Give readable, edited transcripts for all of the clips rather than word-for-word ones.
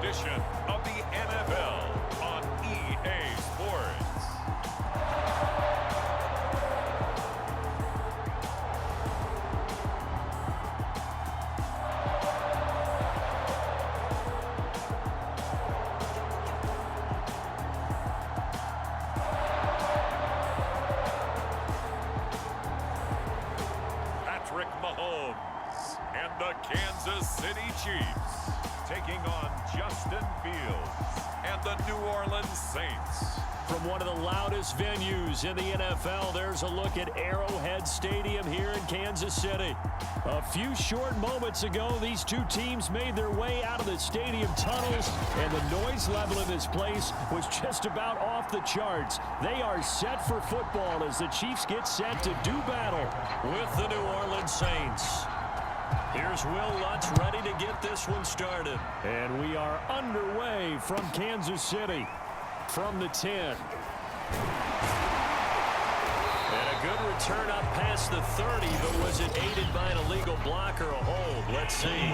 edition of the NFL on EA Sports. And the Kansas City Chiefs taking on Justin Fields and the New Orleans Saints. From one of the loudest venues in the NFL, there's a look at Arrowhead Stadium here in Kansas City. A few short moments ago, these two teams made their way out of the stadium tunnels, and the noise level in this place was just about off the charts. They are set for football as the Chiefs get set to do battle with the New Orleans Saints. Here's Will Lutz ready to get this one started. And we are underway from Kansas City. From the 10. And a good return up past the 30, but was it aided by an illegal block or a hold? Let's see.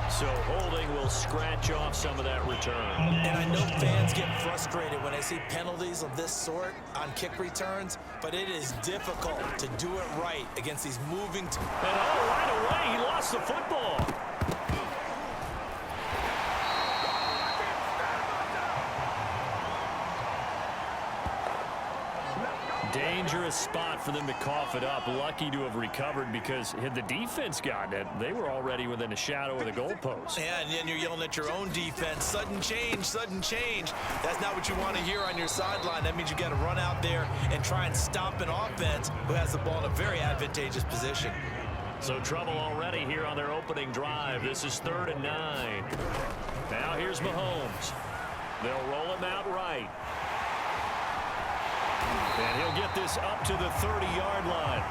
So holding will scratch off some of that return. And I know fans get frustrated when they see penalties of this sort on kick returns, but it is difficult to do it right against these moving teams. And right away, he lost the football. Dangerous spot for them to cough it up. Lucky to have recovered, because had the defense gotten it, they were already within a shadow of the goalpost. Yeah, and then you're yelling at your own defense. Sudden change, sudden change. That's not what you want to hear on your sideline. That means you got to run out there and try and stop an offense who has the ball in a very advantageous position. So trouble already here on their opening drive. This is 3rd and 9. Now here's Mahomes. They'll roll him out right. And he'll get this up to the 30-yard line.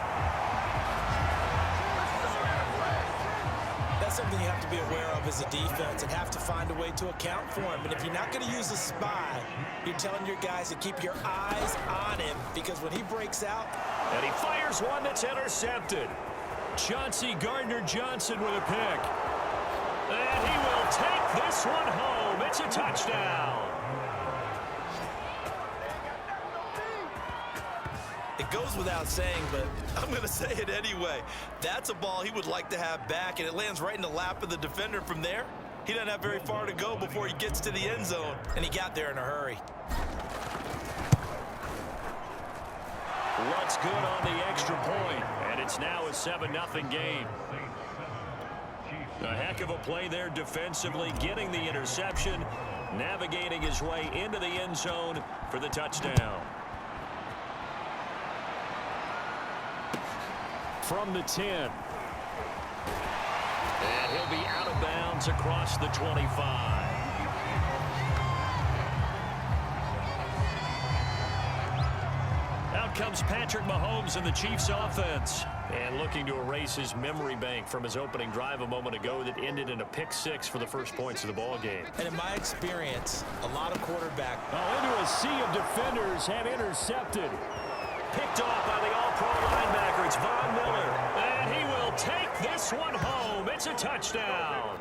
That's something you have to be aware of as a defense and have to find a way to account for him. And if you're not going to use a spy, you're telling your guys to keep your eyes on him, because when he breaks out. And he fires one that's intercepted. Chauncey Gardner-Johnson with a pick. And he will take this one home. It's a touchdown. It goes without saying, but I'm going to say it anyway. That's a ball he would like to have back, and it lands right in the lap of the defender from there. He doesn't have very far to go before he gets to the end zone, and he got there in a hurry. What's good on the extra point, and it's now a 7-0 game. A heck of a play there defensively, getting the interception, navigating his way into the end zone for the touchdown. From the 10. And he'll be out of bounds across the 25. Out comes Patrick Mahomes and the Chiefs offense. And looking to erase his memory bank from his opening drive a moment ago that ended in a pick-6 for the first points of the ball game. And in my experience, a lot of quarterback. Into a sea of defenders have intercepted. Picked off by the all-pro linebacker. It's Von Miller. And he will take this one home. It's a touchdown.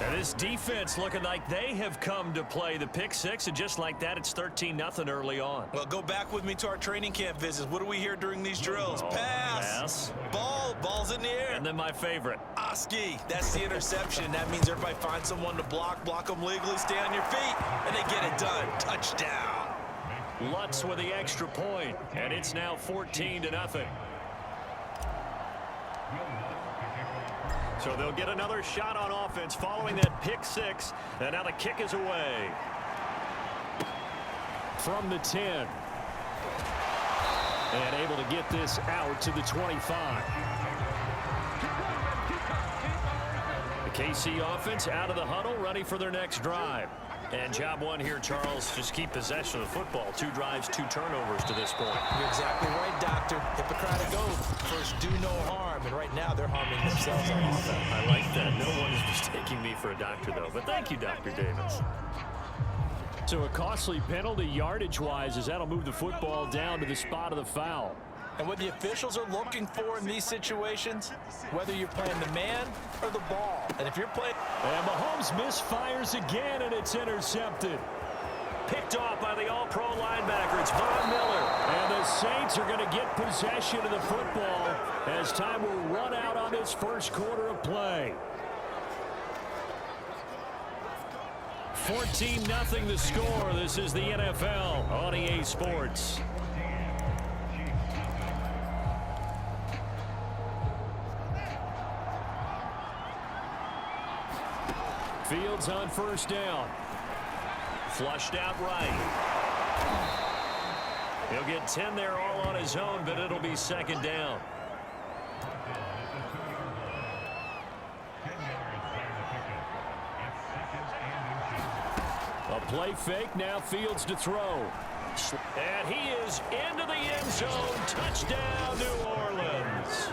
And this defense looking like they have come to play the pick-6, and just like that, it's 13-0 early on. Well, go back with me to our training camp visits. What do we hear during these drills? Pass. Ball. Ball's in the air. And then my favorite. Oski. That's the interception. That means everybody finds someone to block them legally, stay on your feet, and they get it done. Touchdown. Lutz with the extra point, and it's now 14-0. So they'll get another shot on offense following that pick-6, and now the kick is away. From the 10. And able to get this out to the 25. The KC offense out of the huddle, ready for their next drive. And job one here, Charles, just keep possession of the football. 2 drives, 2 turnovers to this point. You're exactly right, Doctor. Hippocratic oath. First, do no harm. And right now, they're harming themselves on offense. I like that. No one is mistaking me for a doctor, though. But thank you, Dr. Davis. So a costly penalty yardage-wise, as that'll move the football down to the spot of the foul. And what the officials are looking for in these situations, whether you're playing the man or the ball. And if you're playing... And Mahomes misfires again, and it's intercepted. Picked off by the all-pro linebacker. It's Von Miller. And the Saints are going to get possession of the football as time will run out on this first quarter of play. 14-0 the score. This is the NFL on EA Sports. Fields on first down. Flushed out right. He'll get 10 there all on his own, but it'll be second down. A play fake, now Fields to throw. And he is into the end zone. Touchdown, New Orleans.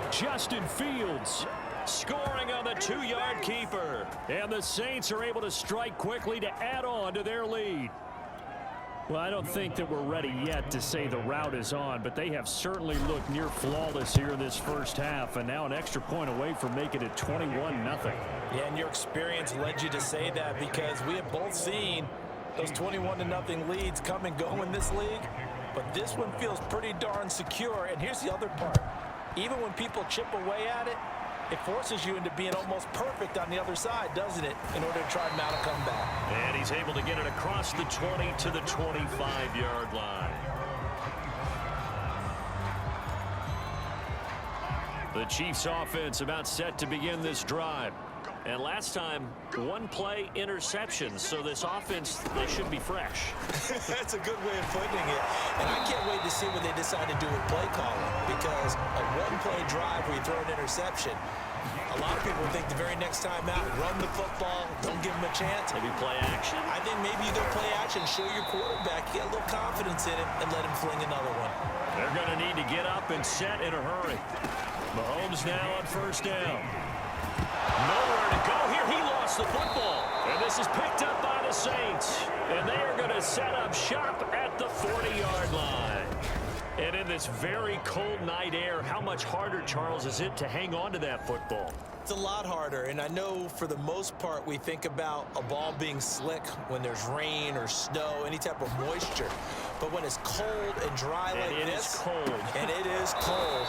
Justin Fields scoring on the 2-yard keeper. And the Saints are able to strike quickly to add on to their lead. Well, I don't think that we're ready yet to say the route is on, but they have certainly looked near flawless here in this first half, and now an extra point away from making it 21-0. Yeah, and your experience led you to say that because we have both seen those 21-0 leads come and go in this league, but this one feels pretty darn secure. And here's the other part. Even when people chip away at it, it forces you into being almost perfect on the other side, doesn't it, in order to try and mount a comeback. And he's able to get it across the 20 to the 25-yard line. The Chiefs offense about set to begin this drive. And last time, one-play interception, so this offense, they should be fresh. That's a good way of putting it. And I can't wait to see what they decide to do with play calling, because a one-play drive where you throw an interception, a lot of people think the very next time out, run the football, don't give them a chance. Maybe play action? I think maybe you go play action, show your quarterback, you get a little confidence in him, and let him fling another one. They're going to need to get up and set in a hurry. Mahomes now on first down. Nowhere to go here. He lost the football. And this is picked up by the Saints. And they are going to set up shop at the 40-yard line. And in this very cold night air, how much harder, Charles, is it to hang on to that football? It's a lot harder, and I know for the most part we think about a ball being slick when there's rain or snow, any type of moisture. But when it's cold and dry like this, and it is cold, and it is cold,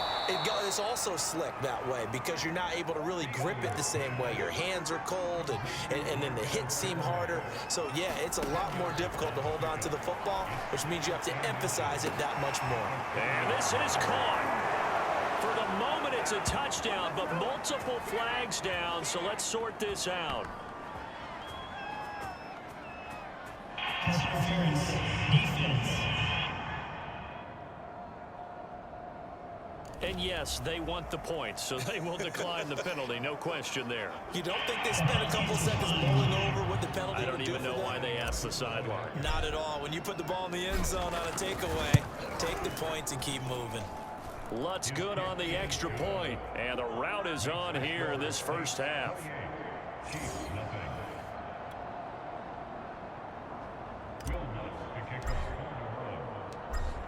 it's also slick that way because you're not able to really grip it the same way. Your hands are cold, and then the hits seem harder. So, yeah, it's a lot more difficult to hold on to the football, which means you have to emphasize it that much more. And this is caught. For the moment, it's a touchdown, but multiple flags down, so let's sort this out. And yes, they want the points, so they will decline the penalty, no question there. You don't think they spent a couple seconds mulling over what the penalty would do? I don't even know why they asked the sideline. Not at all. When you put the ball in the end zone on a takeaway, take the points and keep moving. Lutz good on the extra point, and the route is on here in this first half.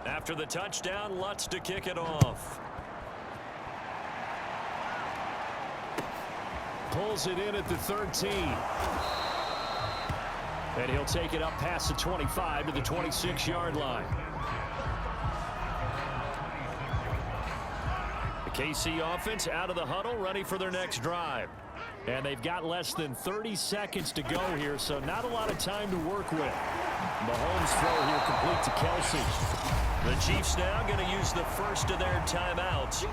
After the touchdown, Lutz to kick it off. Pulls it in at the 13. And he'll take it up past the 25 to the 26-yard line. KC offense out of the huddle, ready for their next drive. And they've got less than 30 seconds to go here, so not a lot of time to work with. Mahomes throw here complete to Kelsey. The Chiefs now going to use the first of their timeouts,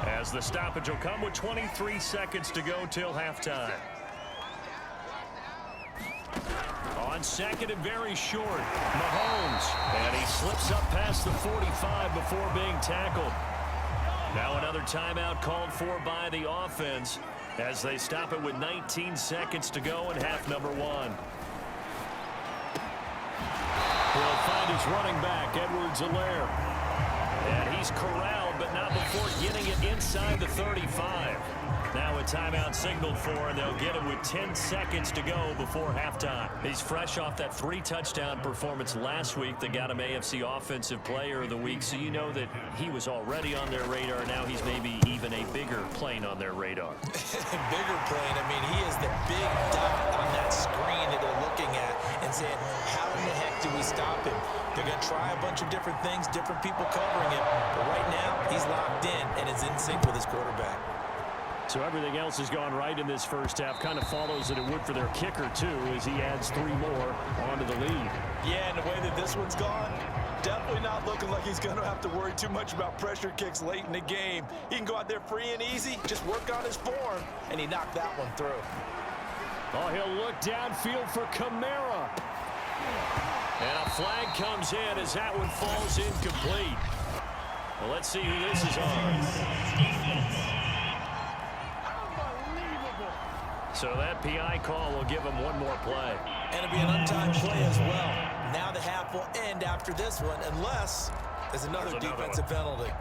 as the stoppage will come with 23 seconds to go till halftime. On second and very short, Mahomes, and he slips up past the 45 before being tackled. Now another timeout called for by the offense as they stop it with 19 seconds to go in half number one. He'll find his running back, Edwards-Helaire. And he's corralled down, but not before getting it inside the 35. Now a timeout signaled for, and they'll get it with 10 seconds to go before halftime. He's fresh off that 3-touchdown performance last week that got him AFC Offensive Player of the Week, so you know that he was already on their radar. Now he's maybe even a bigger plane on their radar. Bigger plane. I mean, he is the big dot on that screen that they're looking at and saying, how in the heck do we stop him? They're going to try a bunch of different things, different people covering him, but right now he's locked in and is in sync with his quarterback. So everything else has gone right in this first half. Kind of follows that it would for their kicker, too, as he adds 3 more onto the lead. Yeah, and the way that this one's gone, definitely not looking like he's going to have to worry too much about pressure kicks late in the game. He can go out there free and easy, just work on his form, and he knocked that one through. Oh, he'll look downfield for Kamara. And a flag comes in as that one falls incomplete. Well, let's see who this is on. So that PI call will give him one more play. And it'll be an untimed play as well. Now the half will end after this one, unless there's another defensive penalty.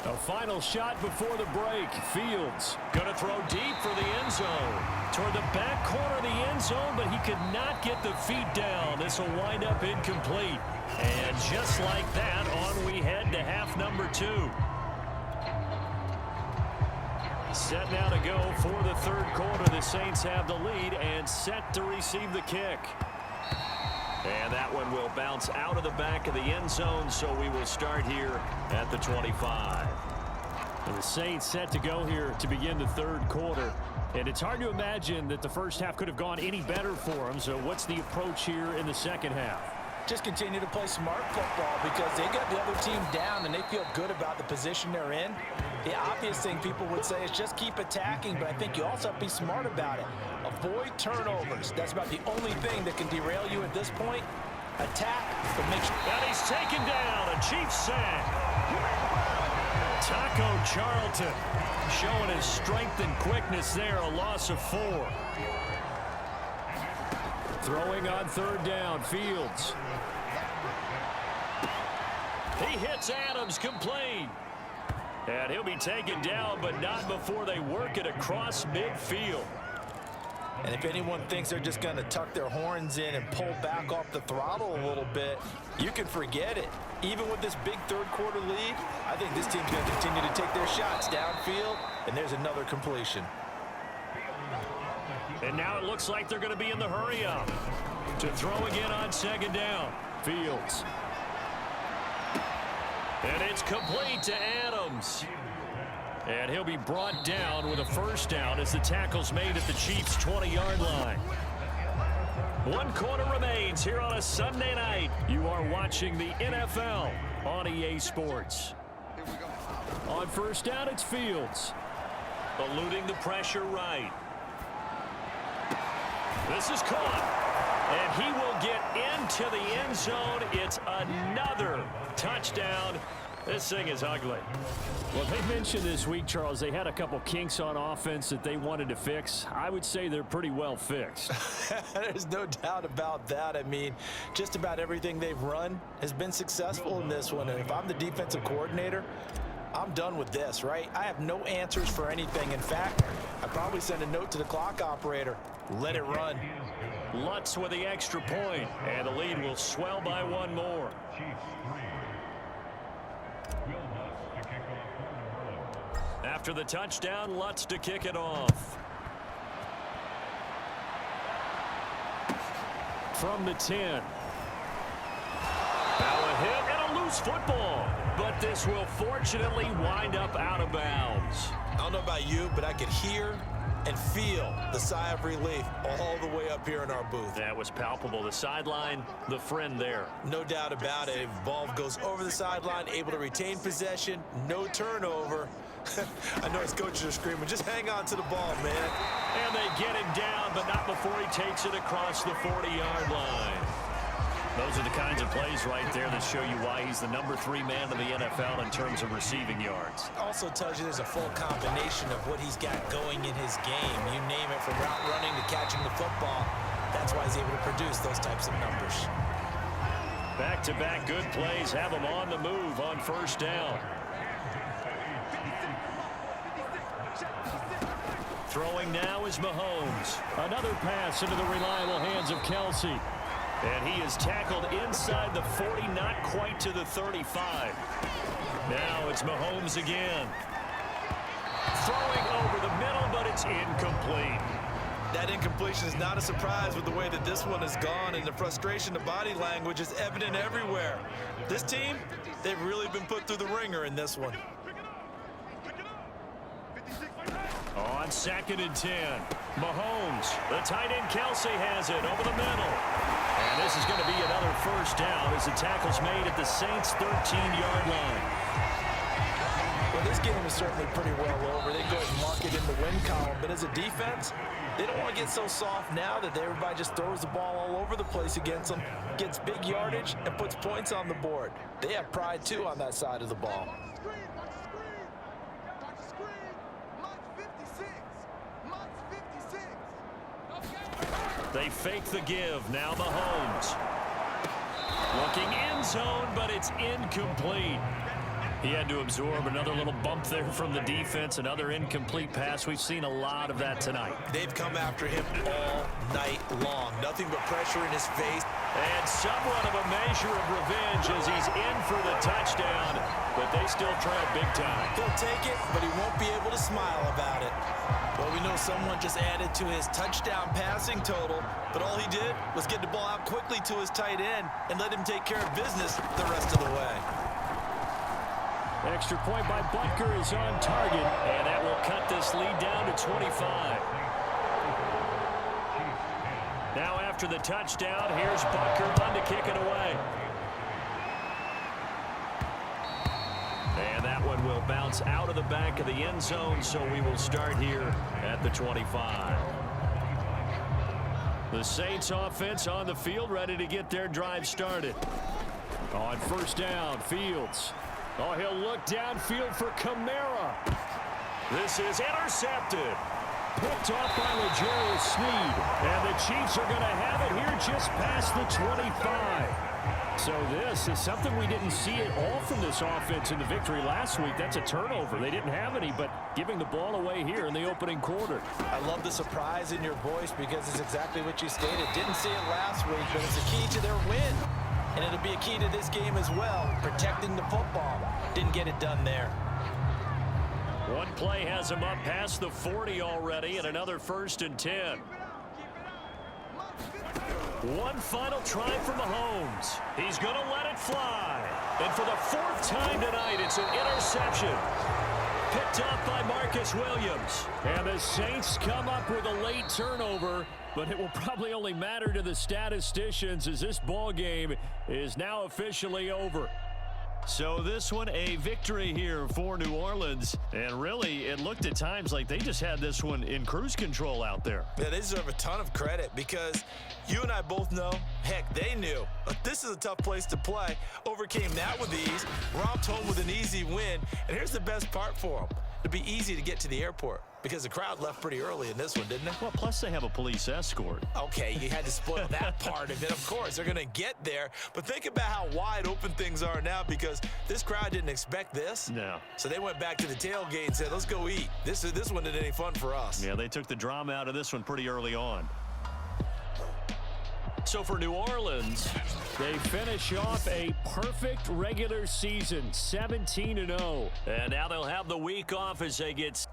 A final shot before the break. Fields going to throw deep for the end zone. Toward the back corner of the end zone, but he could not get the feet down. This will wind up incomplete. And just like that, on we head to half number 2. Set now to go for the third quarter. The Saints have the lead and set to receive the kick. And that one will bounce out of the back of the end zone, so we will start here at the 25. And the Saints set to go here to begin the third quarter. And it's hard to imagine that the first half could have gone any better for them. So what's the approach here in the second half? Just continue to play smart football because they got the other team down and they feel good about the position they're in. The obvious thing people would say is just keep attacking, but I think you also have to be smart about it. Avoid turnovers. That's about the only thing that can derail you at this point. Attack, but make sure. And he's taken down. A Chiefs sack. Taco Charlton showing his strength and quickness there. A loss of 4. Throwing on third down. Fields. He hits Adams complete. And he'll be taken down, but not before they work it across midfield. And if anyone thinks they're just going to tuck their horns in and pull back off the throttle a little bit, you can forget it. Even with this big third quarter lead, I think this team's going to continue to take their shots downfield, and there's another completion. And now it looks like they're going to be in the hurry up to throw again on second down. Fields. And it's complete to Adams. And he'll be brought down with a first down as the tackle's made at the Chiefs' 20-yard line. 1 quarter remains here on a Sunday night. You are watching the NFL on EA Sports. On first down, it's Fields. Eluding the pressure right. This is caught. And he will get into the end zone. It's another touchdown. This thing is ugly. Well, they mentioned this week, Charles, they had a couple kinks on offense that they wanted to fix. I would say they're pretty well fixed. There's no doubt about that. I mean, just about everything they've run has been successful in this one. And if I'm the defensive coordinator, I'm done with this, right? I have no answers for anything. In fact, I'd probably send a note to the clock operator. Let it run. Lutz with the extra point, and the lead will swell by 1 more. After the touchdown, Lutz to kick it off. From the 10. Now a hit and a loose football. But this will fortunately wind up out of bounds. I don't know about you, but I could hear and feel the sigh of relief all the way up here in our booth. That was palpable. The sideline, the friend there. No doubt about it. Ball goes over the sideline, able to retain possession, no turnover. I know his coaches are screaming, just hang on to the ball, man. And they get him down, but not before he takes it across the 40-yard line. Those are the kinds of plays right there that show you why he's the #3 man in the NFL in terms of receiving yards. Also tells you there's a full combination of what he's got going in his game. You name it, from route running to catching the football. That's why he's able to produce those types of numbers. Back-to-back good plays have him on the move on first down. Throwing now is Mahomes. Another pass into the reliable hands of Kelsey. And he is tackled inside the 40, not quite to the 35. Now it's Mahomes again. Throwing over the middle, but it's incomplete. That incompletion is not a surprise with the way that this one has gone, and the frustration of body language is evident everywhere. This team, they've really been put through the ringer in this one. On 2nd and 10, Mahomes, the tight end Kelsey has it over the middle. And this is going to be another first down as the tackle's made at the Saints' 13-yard line. Well, this game is certainly pretty well over. They go ahead and mark it in the win column, but as a defense, they don't want to get so soft now that everybody just throws the ball all over the place against them, gets big yardage, and puts points on the board. They have pride, too, on that side of the ball. They fake the give. Now Mahomes. Looking end zone, but it's incomplete. He had to absorb another little bump there from the defense. Another incomplete pass. We've seen a lot of that tonight. They've come after him all night long. Nothing but pressure in his face. And somewhat of a measure of revenge as he's in for the touchdown. But they still trail big time. He'll take it, but he won't be able to smile about it. Well, we know someone just added to his touchdown passing total, but all he did was get the ball out quickly to his tight end and let him take care of business the rest of the way. Extra point by Butker is on target, and that will cut this lead down to 25. Now after the touchdown, here's Butker on to kick it away. And that one will bounce out of the back of the end zone, so we will start here at the 25. The Saints offense on the field, ready to get their drive started. On first down, Fields. Oh, he'll look downfield for Kamara. This is intercepted. Picked off by L'Jarius Sneed. And the Chiefs are going to have it here just past the 25. So this is something we didn't see at all from this offense in the victory last week. That's a turnover. They didn't have any, but giving the ball away here in the opening quarter. I love the surprise in your voice because it's exactly what you stated. Didn't see it last week, but it's a key to their win. And it'll be a key to this game as well, protecting the football. Didn't get it done there. One play has him up past the 40 already, and another 1st and 10. One final try for Mahomes. He's going to let it fly. And for the 4th time tonight, it's an interception. Picked up by Marcus Williams. And the Saints come up with a late turnover, but it will probably only matter to the statisticians as this ball game is now officially over. So this one, a victory here for New Orleans. And really, it looked at times like they just had this one in cruise control out there. Yeah, they deserve a ton of credit because you and I both know, heck, they knew. But this is a tough place to play. Overcame that with ease, romped home with an easy win. And here's the best part for them. It'd be easy to get to the airport because the crowd left pretty early in this one, didn't it? Well, plus they have a police escort. Okay, you had to spoil that part of it. Of course, they're going to get there. But think about how wide open things are now because this crowd didn't expect this. No. So they went back to the tailgate and said, let's go eat. This one isn't any fun for us. Yeah, they took the drama out of this one pretty early on. So for New Orleans, they finish off a perfect regular season, 17-0. And now they'll have the week off as they get